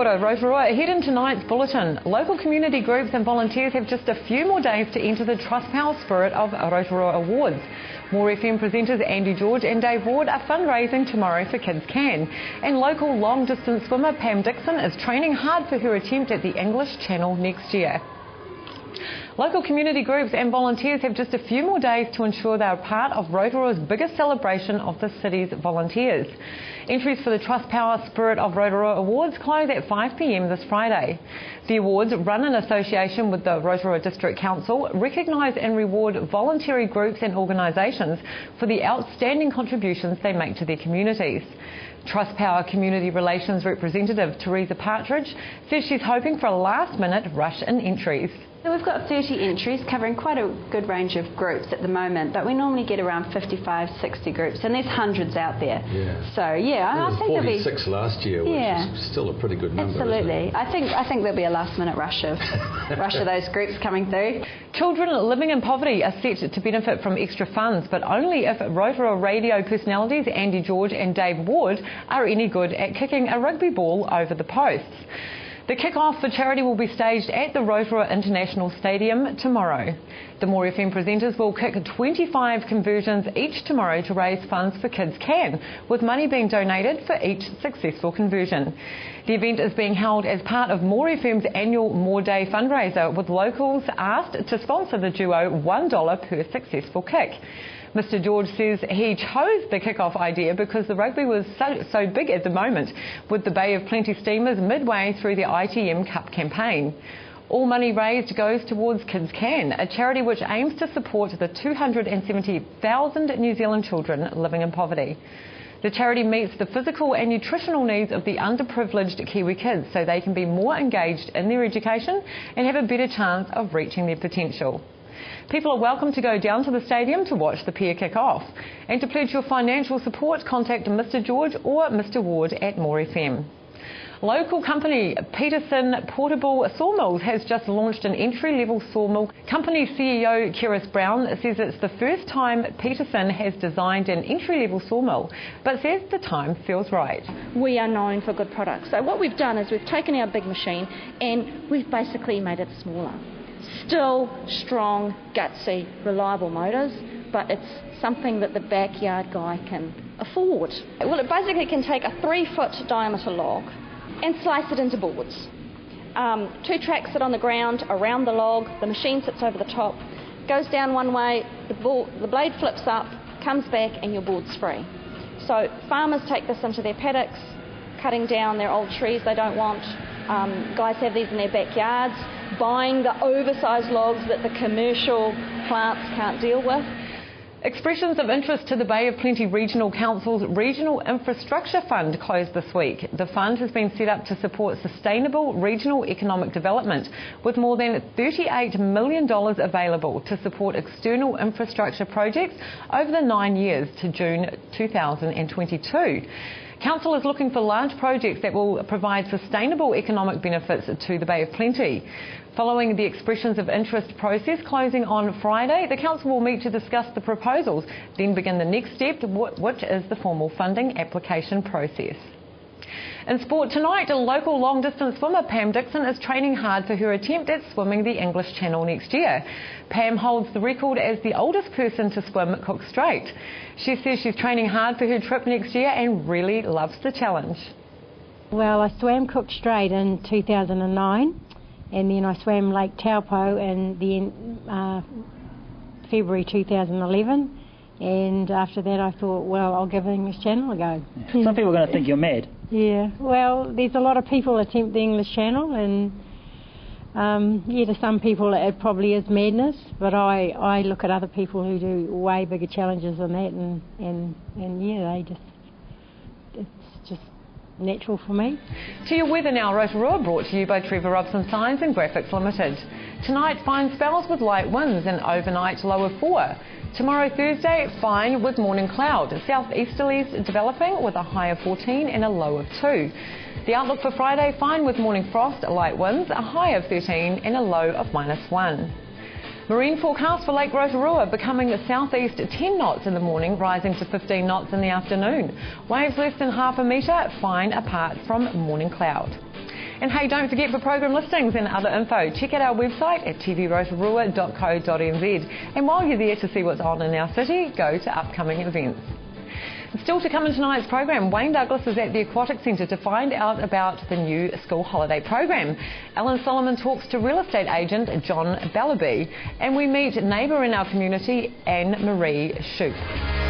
ora, Rotorua. Ahead in tonight's bulletin, local community groups and volunteers have just a few more days to enter the Trustpower Spirit of Rotorua Awards. More FM presenters Andy George and Dave Ward are fundraising tomorrow for Kids Can. And local long-distance swimmer Pam Dixon is training hard for her attempt at the English Channel next year. Local community groups and volunteers have just a few more days to ensure they are part of Rotorua's biggest celebration of the city's volunteers. Entries for the Trustpower Spirit of Rotorua Awards close at 5 p.m. this Friday. The awards, run in association with the Rotorua District Council, recognise and reward voluntary groups and organisations for the outstanding contributions they make to their communities. Trustpower Community Relations Representative Teresa Partridge says she's hoping for a last-minute rush in entries. So we've got 30 entries covering quite a good range of groups at the moment, but we normally get around 55, 60 groups, and there's hundreds out there. Yeah. So yeah, I think there'll be 46 last year, which is still a pretty good number. Absolutely. I think there'll be a last-minute rush of those groups coming through. Children living in poverty are set to benefit from extra funds, but only if Rotorua radio personalities Andy George and Dave Ward are any good at kicking a rugby ball over the posts. The kick-off for charity will be staged at the Rotorua International Stadium tomorrow. The More FM presenters will kick 25 conversions each tomorrow to raise funds for Kids Can, with money being donated for each successful conversion. The event is being held as part of More FM's annual More Day fundraiser, with locals asked to sponsor the duo $1 per successful kick. Mr George says he chose the kick-off idea because the rugby was so big at the moment, with the Bay of Plenty Steamers midway through the ITM Cup campaign. All money raised goes towards Kids Can, a charity which aims to support the 270,000 New Zealand children living in poverty. The charity meets the physical and nutritional needs of the underprivileged Kiwi kids so they can be more engaged in their education and have a better chance of reaching their potential. People are welcome to go down to the stadium to watch the pair kick off. And to pledge your financial support, contact Mr George or Mr Ward at More FM. Local company Peterson Portable Sawmills has just launched an entry-level sawmill. Company CEO Keris Brown says it's the first time Peterson has designed an entry-level sawmill, but says the time feels right. We are known for good products. So what we've done is we've taken our big machine and we've basically made it smaller. Still strong, gutsy, reliable motors, but it's something that the backyard guy can afford. Well, it basically can take a 3-foot diameter log and slice it into boards. 2 tracks sit on the ground around the log, the machine sits over the top, goes down one way, the blade flips up, comes back, and your board's free. So farmers take this into their paddocks, cutting down their old trees they don't want. Guys have these in their backyards, buying the oversized logs that the commercial plants can't deal with. Expressions of interest to the Bay of Plenty Regional Council's Regional Infrastructure Fund closed this week. The fund has been set up to support sustainable regional economic development, with more than $38 million available to support external infrastructure projects over the 9 years to June 2022. Council is looking for large projects that will provide sustainable economic benefits to the Bay of Plenty. Following the expressions of interest process closing on Friday, the Council will meet to discuss the proposals, then begin the next step, which is the formal funding application process. In sport tonight, a local long-distance swimmer, Pam Dixon, is training hard for her attempt at swimming the English Channel next year. Pam holds the record as the oldest person to swim Cook Strait. She says she's training hard for her trip next year and really loves the challenge. Well, I swam Cook Strait in 2009, and then I swam Lake Taupo in February 2011. And after that I thought, well, I'll give the English Channel a go. Yeah. Some people are going to think you're mad. Yeah, well, there's a lot of people attempt the English Channel, and to some people it probably is madness, but I look at other people who do way bigger challenges than that, and it's just natural for me. To your weather now, Rotorua, brought to you by Trevor Robson Signs and Graphics Limited. Tonight, fine spells with light winds and overnight low of 4. Tomorrow, Thursday, fine with morning cloud. Southeasterlies developing with a high of 14 and a low of 2. The outlook for Friday, fine with morning frost, light winds, a high of 13 and a low of -1. Marine forecast for Lake Rotorua becoming southeast 10 knots in the morning, rising to 15 knots in the afternoon. Waves less than half a metre, fine apart from morning cloud. And hey, don't forget for program listings and other info, check out our website at tvrotorua.co.nz. And while you're there to see what's on in our city, go to upcoming events. Still to come in tonight's program, Wayne Douglas is at the Aquatic Centre to find out about the new school holiday program. Alan Solomon talks to real estate agent John Bellaby, and we meet neighbour in our community, Anne Marie Shoup.